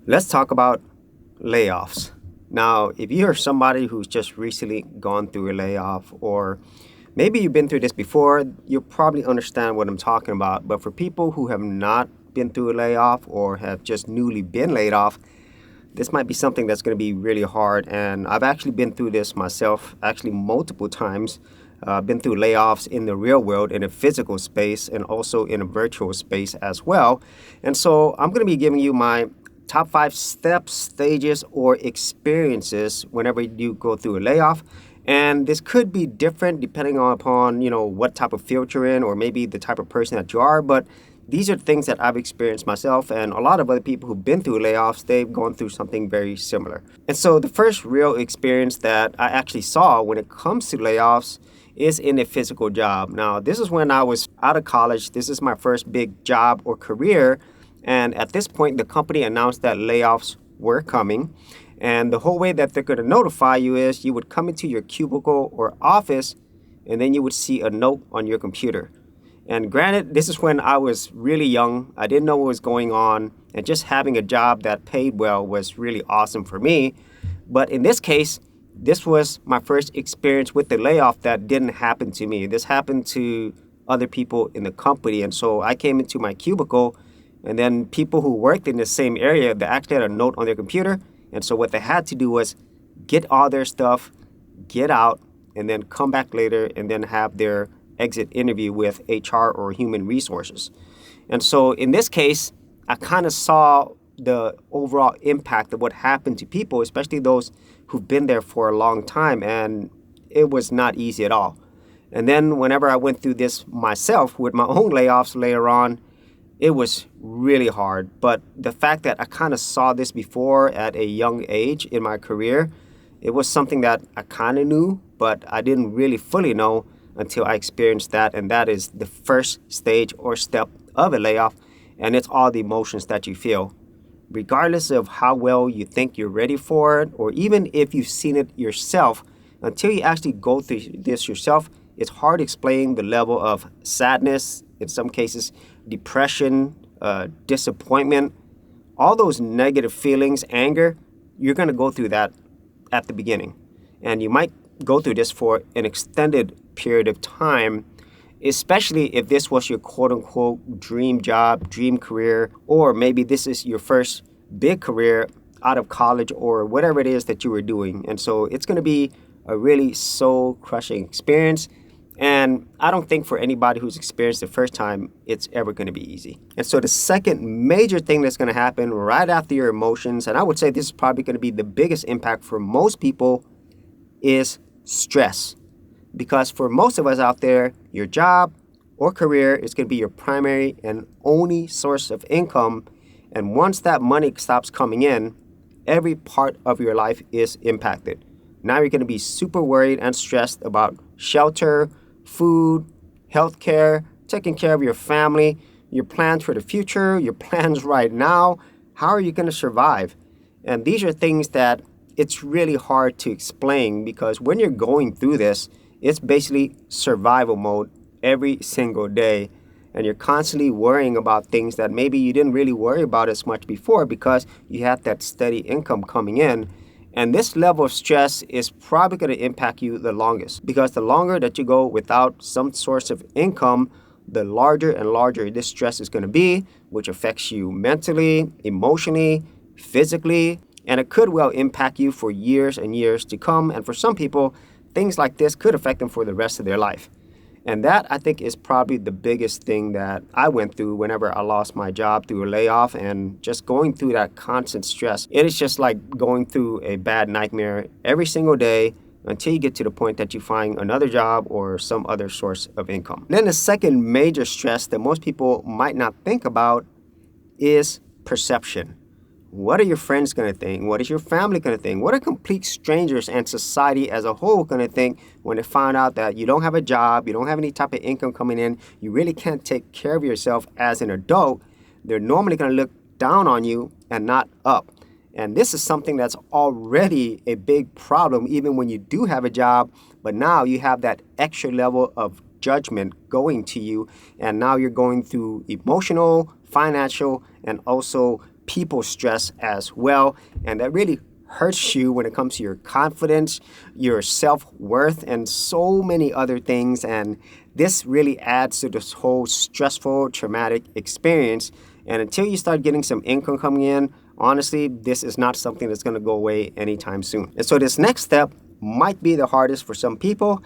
Let's talk about layoffs. Now, if you're somebody who's just recently gone through a layoff, or maybe you've been through this before, you'll probably understand what I'm talking about. But for people who have not been through a layoff or have just newly been laid off, this might be something that's going to be really hard. And I've actually been through this myself, actually multiple times. Been through layoffs in the real world, in a physical space, and also in a virtual space as well. And so I'm going to be giving you my top 5 steps, stages, or experiences whenever you go through a layoff. And this could be different depending upon, what type of field you're in or maybe the type of person that you are. But these are things that I've experienced myself, and a lot of other people who've been through layoffs, they've gone through something very similar. And so the first real experience that I actually saw when it comes to layoffs is in a physical job. Now, this is when I was out of college. This is my first big job or career. And at this point, the company announced that layoffs were coming. And the whole way that they're going to notify you is you would come into your cubicle or office, and then you would see a note on your computer. And granted, this is when I was really young. I didn't know what was going on. And just having a job that paid well was really awesome for me. But in this case, this was my first experience with the layoff that didn't happen to me. This happened to other people in the company. And so I came into my cubicle, and then people who worked in the same area, they actually had a note on their computer. And so what they had to do was get all their stuff, get out, and then come back later and then have their exit interview with HR or human resources. And so in this case, I kind of saw the overall impact of what happened to people, especially those who've been there for a long time. And it was not easy at all. And then whenever I went through this myself with my own layoffs later on, it was really hard. But the fact that I kind of saw this before at a young age in my career, it was something that I kind of knew, but I didn't really fully know until I experienced that. And that is the first stage or step of a layoff. And it's all the emotions that you feel. Regardless of how well you think you're ready for it, or even if you've seen it yourself, until you actually go through this yourself, it's hard to explain the level of sadness, in some cases, depression, disappointment, all those negative feelings, anger. You're going to go through that at the beginning. And you might go through this for an extended period of time, especially if this was your quote unquote dream job, dream career, or maybe this is your first big career out of college or whatever it is that you were doing. And so it's going to be a really soul crushing experience. And I don't think for anybody who's experienced the first time, it's ever going to be easy. And so the second major thing that's going to happen right after your emotions, and I would say this is probably going to be the biggest impact for most people, is stress. Because for most of us out there, your job or career is going to be your primary and only source of income. And once that money stops coming in, every part of your life is impacted. Now you're going to be super worried and stressed about shelter, food, healthcare, taking care of your family, your plans for the future, your plans right now. How are you going to survive? And these are things that it's really hard to explain, because when you're going through this, it's basically survival mode every single day. And you're constantly worrying about things that maybe you didn't really worry about as much before because you had that steady income coming in. And this level of stress is probably going to impact you the longest, because the longer that you go without some source of income, the larger and larger this stress is going to be, which affects you mentally, emotionally, physically, and it could well impact you for years and years to come. And for some people, things like this could affect them for the rest of their life. And that, I think, is probably the biggest thing that I went through whenever I lost my job through a layoff, and just going through that constant stress. It is just like going through a bad nightmare every single day until you get to the point that you find another job or some other source of income. Then the second major stress that most people might not think about is perception. What are your friends going to think? What is your family going to think? What are complete strangers and society as a whole going to think when they find out that you don't have a job, you don't have any type of income coming in, you really can't take care of yourself as an adult? They're normally going to look down on you and not up. And this is something that's already a big problem even when you do have a job, but now you have that extra level of judgment going to you, and now you're going through emotional, financial, and also people stress as well, and that really hurts you when it comes to your confidence, your self-worth, and so many other things. And this really adds to this whole stressful, traumatic experience. And until you start getting some income coming in, honestly, this is not something that's going to go away anytime soon. And so this next step might be the hardest for some people,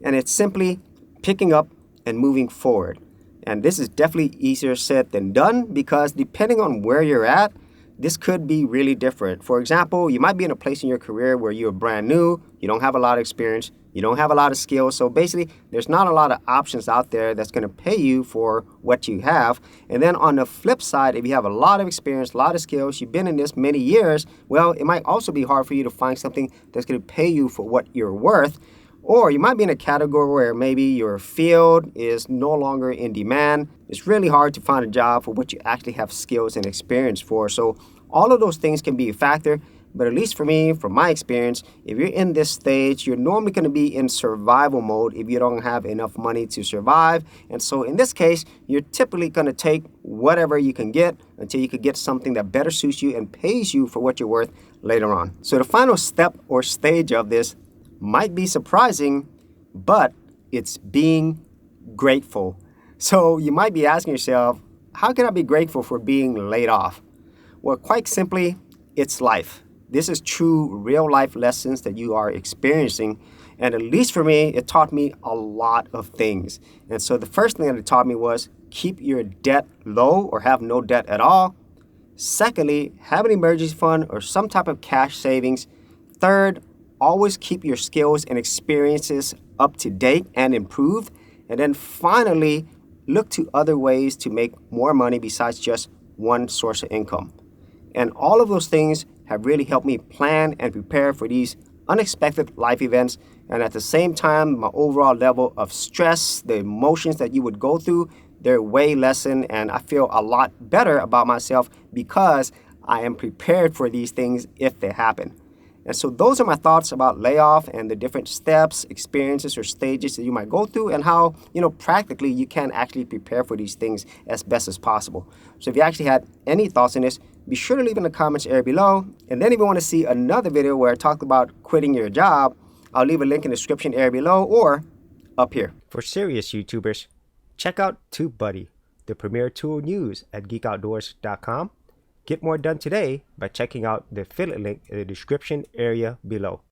and it's simply picking up and moving forward. And this is definitely easier said than done, because depending on where you're at, this could be really different. For example, you might be in a place in your career where you're brand new, you don't have a lot of experience, you don't have a lot of skills. So basically, there's not a lot of options out there that's going to pay you for what you have. And then on the flip side, if you have a lot of experience, a lot of skills, you've been in this many years, well, it might also be hard for you to find something that's going to pay you for what you're worth. Or you might be in a category where maybe your field is no longer in demand. It's really hard to find a job for what you actually have skills and experience for. So all of those things can be a factor. But at least for me, from my experience, if you're in this stage, you're normally going to be in survival mode if you don't have enough money to survive. And so in this case, you're typically going to take whatever you can get until you can get something that better suits you and pays you for what you're worth later on. So the final step or stage of this might be surprising, but it's being grateful. So you might be asking yourself, how can I be grateful for being laid off? Well, quite simply, it's life. This is true real life lessons that you are experiencing. And at least for me, it taught me a lot of things. And so the first thing that it taught me was keep your debt low or have no debt at all. Secondly, have an emergency fund or some type of cash savings. Third, always keep your skills and experiences up to date and improved. And then finally, look to other ways to make more money besides just one source of income. And all of those things have really helped me plan and prepare for these unexpected life events. And at the same time, my overall level of stress, the emotions that you would go through, they're way lessened. And I feel a lot better about myself because I am prepared for these things if they happen. And so those are my thoughts about layoff and the different steps, experiences, or stages that you might go through, and how, practically you can actually prepare for these things as best as possible. So if you actually had any thoughts on this, be sure to leave in the comments area below. And then if you want to see another video where I talk about quitting your job, I'll leave a link in the description area below or up here. For serious YouTubers, check out TubeBuddy, the premier tool news at geekoutdoors.com. Get more done today by checking out the affiliate link in the description area below.